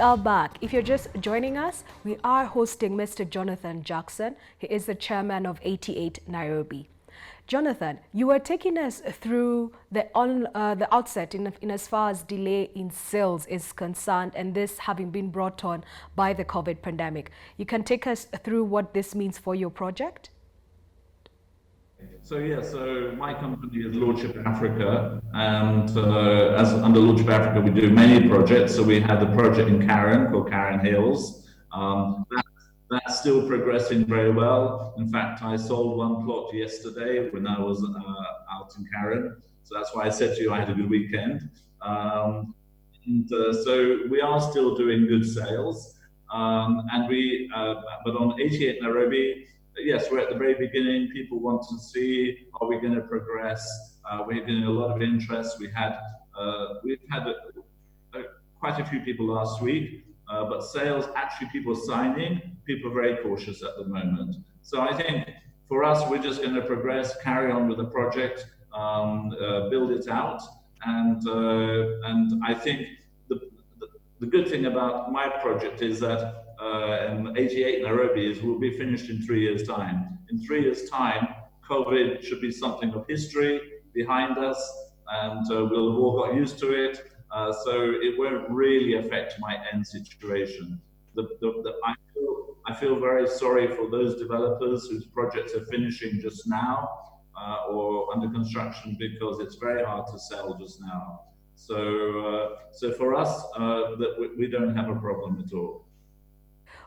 are back. If you're just joining us, we are hosting Mr. Jonathan Jackson. He is the chairman of 88 Nairobi. Jonathan, you were taking us through the outset in as far as delay in sales is concerned, and this having been brought on by the COVID pandemic. You can take us through what this means for your project? So my company is Lordship Africa, and as under Lordship Africa, we do many projects. So we had the project in Karen called Karen Hills. That's still progressing very well. In fact, I sold one plot yesterday when I was out in Karen. So that's why I said to you I had a good weekend. So we are still doing good sales. But on 88 Nairobi, yes, we're at the very beginning. People want to see, are we going to progress? We're getting a lot of interest. We've had quite a few people last week, but sales, actually people signing, people are very cautious at the moment. So I think for us, we're just going to progress, carry on with the project, build it out. And I think the good thing about my project is that 88 Nairobi will be finished in 3 years' time. In 3 years' time, COVID should be something of history behind us, and we'll have all got used to it. So it won't really affect my end situation. I feel very sorry for those developers whose projects are finishing just now or under construction, because it's very hard to sell just now. So for us, we don't have a problem at all.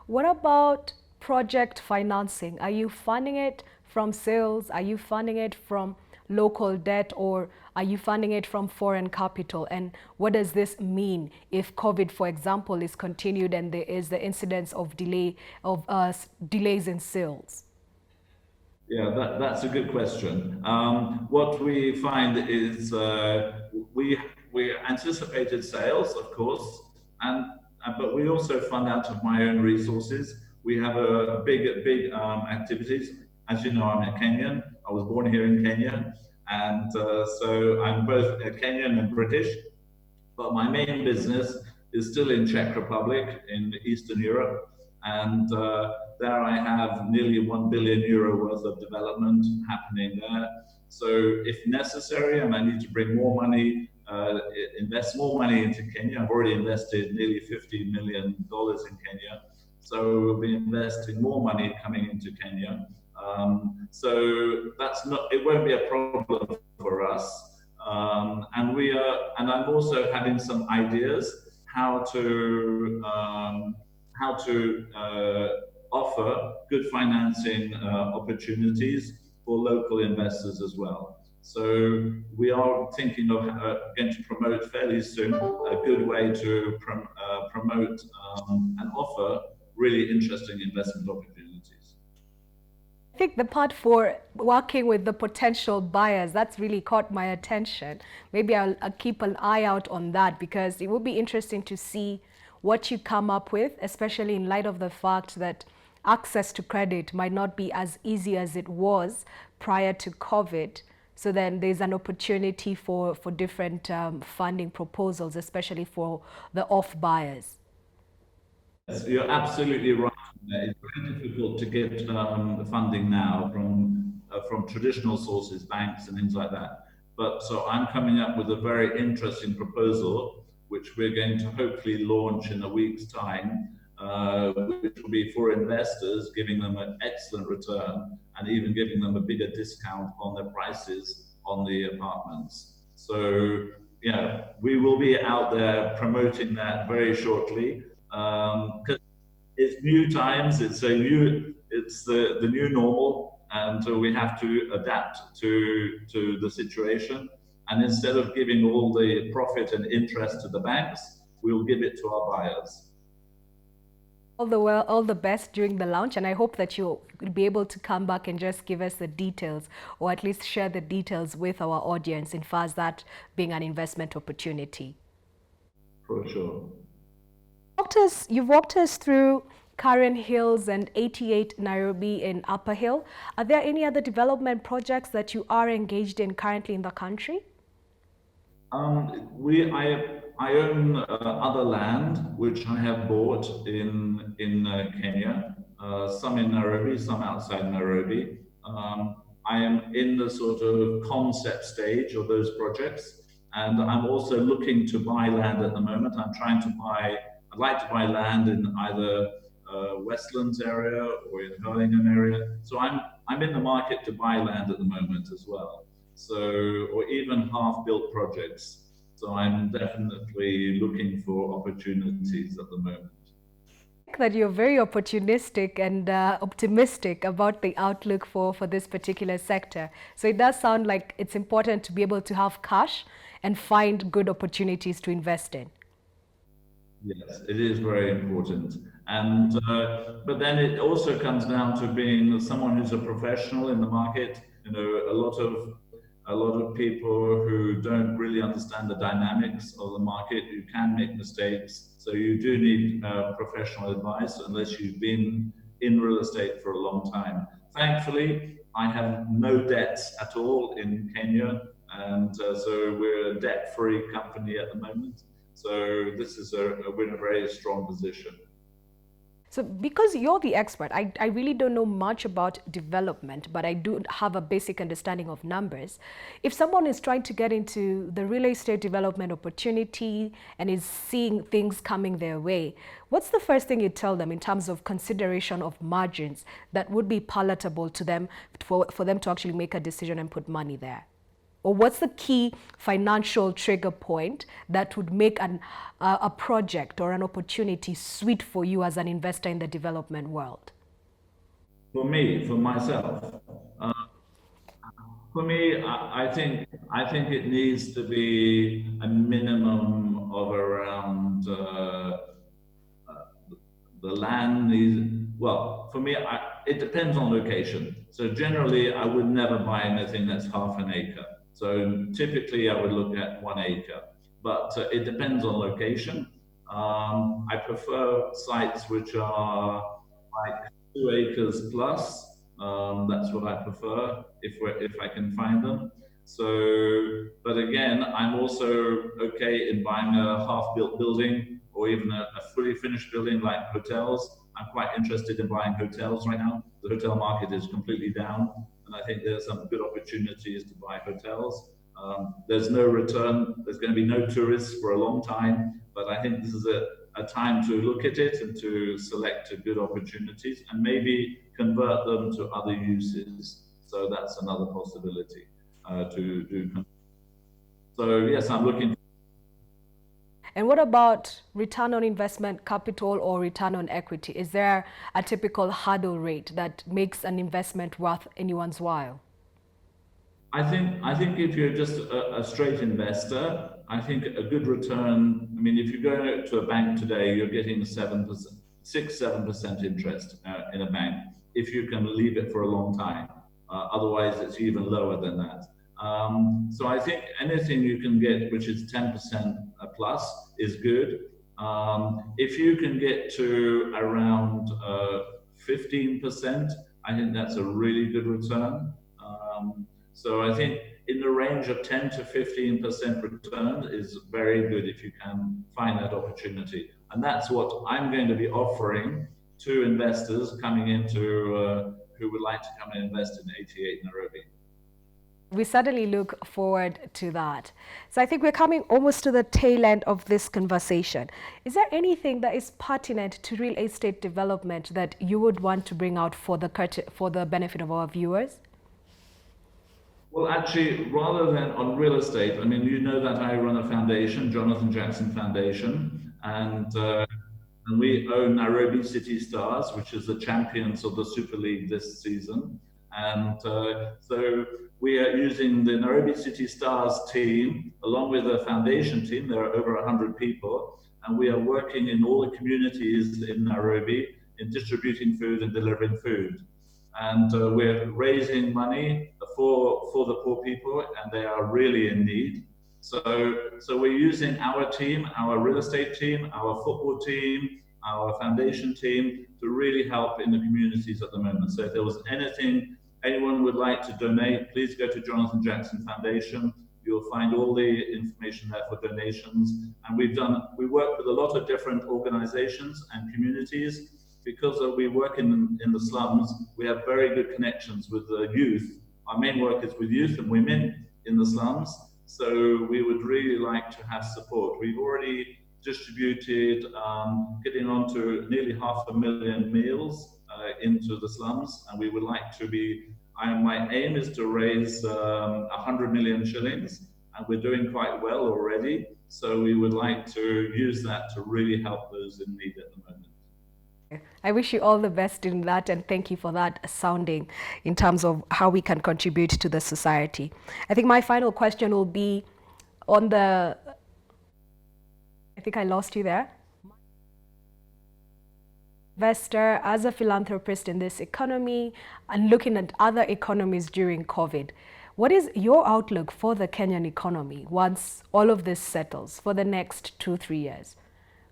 What about project financing? Are you funding it from sales? Are you funding it from local debt, or are you funding it from foreign capital? And what does this mean if COVID, for example, is continued and there is the incidence of delays in sales? Yeah, that's a good question. What we find is we anticipated sales, of course, but we also fund out of my own resources. We have a big activities. As you know, I'm a Kenyan. I was born here in Kenya, and so I'm both Kenyan and British. But my main business is still in Czech Republic, in Eastern Europe, and there I have nearly €1 billion worth of development happening there. So if necessary, and I need to bring more money, invest more money into Kenya. I've already invested nearly $50 million in Kenya. So we'll be investing more money coming into Kenya. So it won't be a problem for us. And I'm also having some ideas how to offer good financing opportunities for local investors as well. So we are thinking of going to promote fairly soon a good way to promote and offer really interesting investment opportunities. I think the part for working with the potential buyers, that's really caught my attention. Maybe I'll keep an eye out on that, because it would be interesting to see what you come up with, especially in light of the fact that access to credit might not be as easy as it was prior to COVID. So then there's an opportunity for different funding proposals, especially for the off buyers. Yes, you're absolutely right. It's very difficult to get funding now from traditional sources, banks and things like that. But so I'm coming up with a very interesting proposal, which we're going to hopefully launch in a week's time, which will be for investors, giving them an excellent return and even giving them a bigger discount on their prices on the apartments. So yeah, we will be out there promoting that very shortly, because it's new times, it's the new normal, and we have to adapt to the situation. And instead of giving all the profit and interest to the banks, we'll give it to our buyers. All the best during the launch, and I hope that you'll be able to come back and just give us the details, or at least share the details with our audience, in far as that being an investment opportunity. For sure. You've walked us through Karen Hills and 88 Nairobi in Upper Hill. Are there any other development projects that you are engaged in currently in the country? I own other land which I have bought in Kenya, some in Nairobi, some outside Nairobi. I am in the sort of concept stage of those projects, and I'm also looking to buy land at the moment. I'd like to buy land in either Westlands area or in Hurlingham area. So I'm in the market to buy land at the moment as well. So, or even half-built projects. So I'm definitely looking for opportunities at the moment. That you're very opportunistic and optimistic about the outlook for this particular sector. So it does sound like it's important to be able to have cash and find good opportunities to invest in. Yes, it is very important. And but then it also comes down to being someone who's a professional in the market. You know, a lot of people who don't really understand the dynamics of the market, you can make mistakes. So you do need professional advice unless you've been in real estate for a long time. Thankfully, I have no debts at all in Kenya, and so we're a debt-free company at the moment. So this is we're in a very strong position. So because you're the expert, I really don't know much about development, but I do have a basic understanding of numbers. If someone is trying to get into the real estate development opportunity and is seeing things coming their way, what's the first thing you tell them in terms of consideration of margins that would be palatable to them for them to actually make a decision and put money there? Or what's the key financial trigger point that would make a project or an opportunity sweet for you as an investor in the development world? For me, for myself, I think it needs to be a minimum of around the land needs. Well, for me, it depends on location. So generally, I would never buy anything that's half an acre. So typically I would look at 1 acre, but it depends on location. I prefer sites which are like 2 acres plus. That's what I prefer if I can find them. So, but again, I'm also okay in buying a half-built building or even a fully finished building like hotels. I'm quite interested in buying hotels right now. The hotel market is completely down, and I think there's some good opportunities to buy hotels. There's no return. There's going to be no tourists for a long time, but I think this is a time to look at it and to select good opportunities and maybe convert them to other uses. So that's another possibility to do. So yes, I'm looking. And what about return on investment capital or return on equity? Is there a typical hurdle rate that makes an investment worth anyone's while? I think if you're just a straight investor, I think a good return. I mean, if you go to a bank today, you're getting 6-7% interest in a bank if you can leave it for a long time. Otherwise, it's even lower than that. So I think anything you can get which is 10% plus is good. If you can get to around 15%, I think that's a really good return. So I think in the range of 10 to 15% return is very good if you can find that opportunity. And that's what I'm going to be offering to investors coming into who would like to come and invest in 88 Nairobi. We certainly look forward to that. So I think we're coming almost to the tail end of this conversation. Is there anything that is pertinent to real estate development that you would want to bring out for the benefit of our viewers? Well, actually, rather than on real estate, I mean, you know that I run a foundation, Jonathan Jackson Foundation, and we own Nairobi City Stars, which is the champions of the Super League this season. And so we are using the Nairobi City Stars team, along with the foundation team. There are over 100 people, and we are working in all the communities in Nairobi in distributing food and delivering food. And we're raising money for the poor people, and they are really in need. So we're using our team, our real estate team, our football team, our foundation team to really help in the communities at the moment. So if there was anything anyone would like to donate, please go to Jonathan Jackson Foundation. You'll find all the information there for donations. And we work with a lot of different organizations and communities. Because we work in the slums, we have very good connections with the youth. Our main work is with youth and women in the slums. So we would really like to have support. We've already distributed, getting on to nearly 500,000 meals into the slums, and we would like to be, my aim is to raise 100 million shillings, and we're doing quite well already. So we would like to use that to really help those in need at the moment. I wish you all the best in that, and thank you for that sounding in terms of how we can contribute to the society. I think my final question will be on the, I think I lost you there. Investor, as a philanthropist in this economy and looking at other economies during COVID, what is your outlook for the Kenyan economy once all of this settles for the next 2-3 years?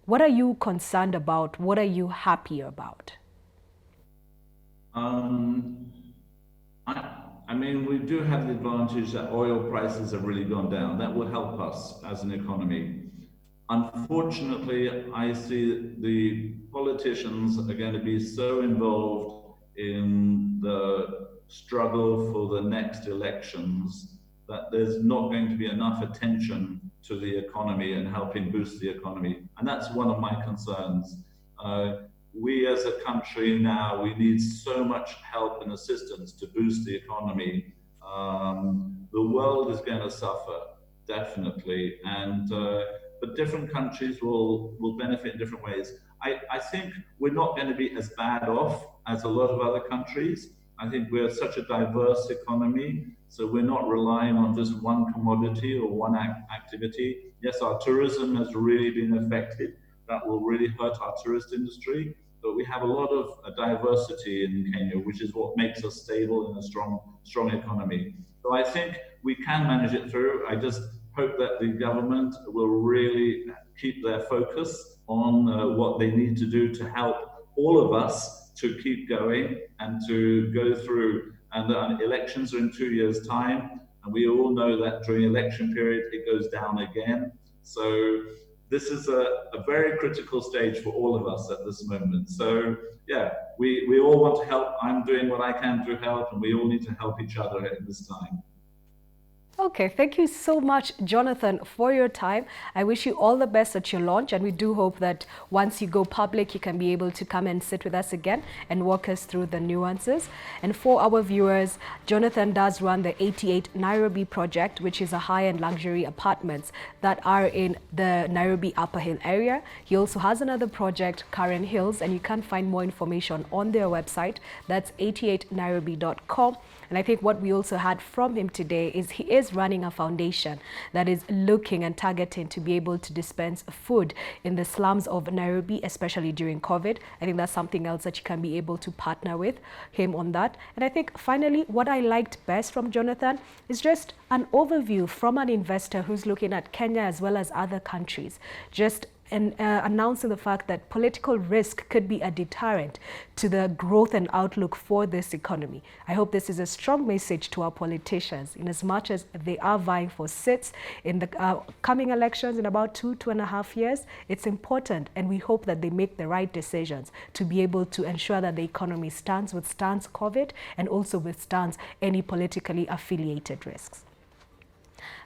What are you concerned about? What are you happy about? I mean, we do have the advantage that oil prices have really gone down. That will help us as an economy. Unfortunately, I see the politicians are going to be so involved in the struggle for the next elections that there's not going to be enough attention to the economy and helping boost the economy. And that's one of my concerns. We as a country now, we need so much help and assistance to boost the economy. The world is going to suffer, definitely. But different countries will benefit in different ways. I think we're not going to be as bad off as a lot of other countries. I think we're such a diverse economy, so we're not relying on just one commodity or one activity. Yes, our tourism has really been affected. That will really hurt our tourist industry, but we have a lot of diversity in Kenya, which is what makes us stable in a strong economy. So I think we can manage it through. I just hope that the government will really keep their focus on what they need to do to help all of us to keep going and to go through. And elections are in 2 years' time, and we all know that during election period it goes down again. So this is a very critical stage for all of us at this moment. So yeah, we all want to help. I'm doing what I can to help, and we all need to help each other at this time. Okay, thank you so much, Jonathan, for your time. I wish you all the best at your launch, and we do hope that once you go public, you can be able to come and sit with us again and walk us through the nuances. And for our viewers, Jonathan does run the 88 Nairobi project, which is a high-end luxury apartments that are in the Nairobi Upper Hill area. He also has another project, Karen Hills, and you can find more information on their website. That's 88nairobi.com. And I think what we also had from him today is he is running a foundation that is looking and targeting to be able to dispense food in the slums of Nairobi, especially during COVID. I think that's something else that you can be able to partner with him on that. And I think finally, what I liked best from Jonathan is just an overview from an investor who's looking at Kenya as well as other countries, just and announcing the fact that political risk could be a deterrent to the growth and outlook for this economy. I hope this is a strong message to our politicians in as much as they are vying for seats in the coming elections in about 2.5 years. It's important, and we hope that they make the right decisions to be able to ensure that the economy withstands COVID and also withstands any politically affiliated risks.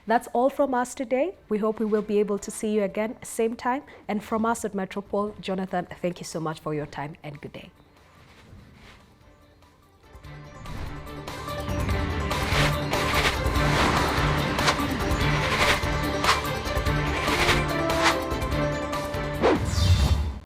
That's all from us today. We hope we will be able to see you again same time. And from us at Metropole, Jonathan, thank you so much for your time and good day.